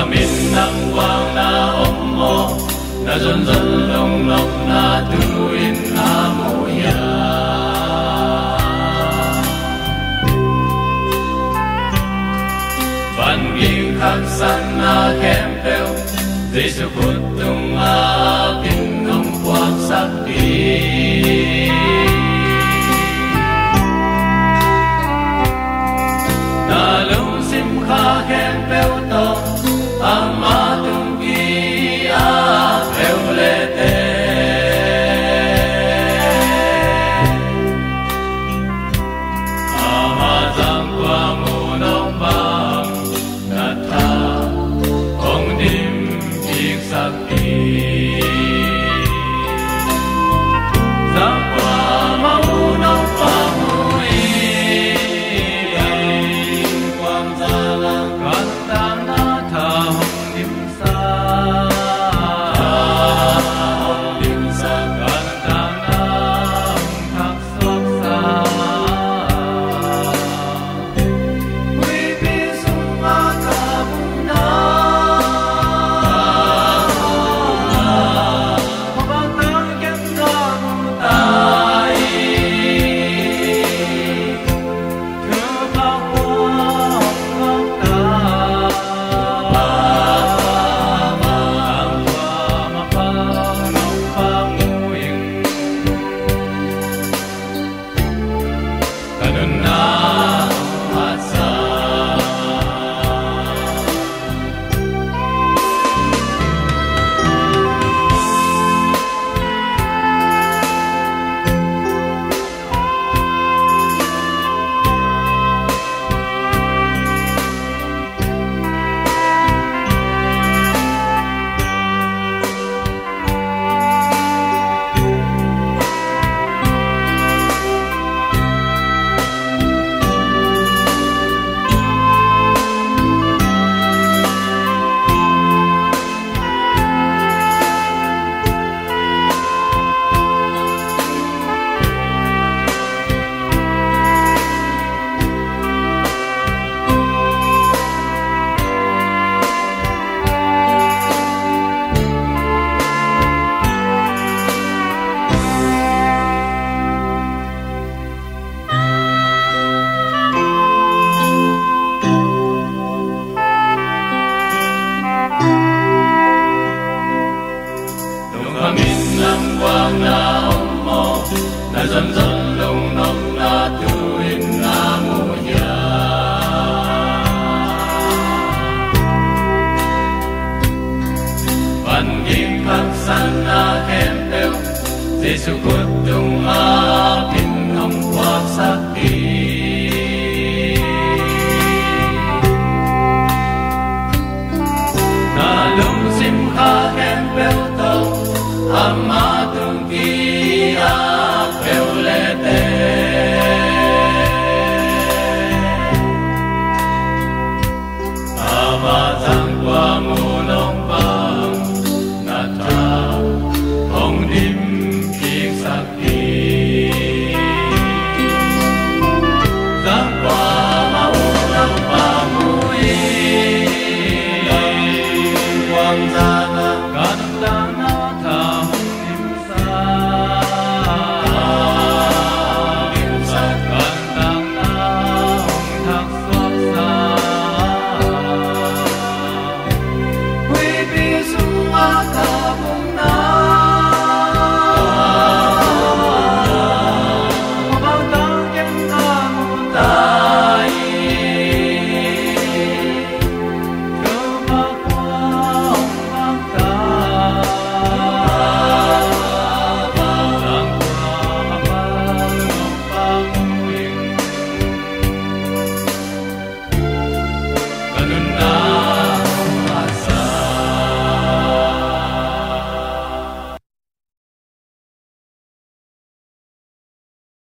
min nang quang na om mo na zon zon long lok na tuin na moya van ging khắc san na kem peo Giêsu phút tung a kinh ông quang sắc đi na lung sim kha kem peo to ama tung ki a peo le te ama giang qua mu nong bang na tha ong dim kiek sắc đi giang qua mau nong bang dần dần lung nông na tuin na moya van ging khắc san na kem teo Giêsu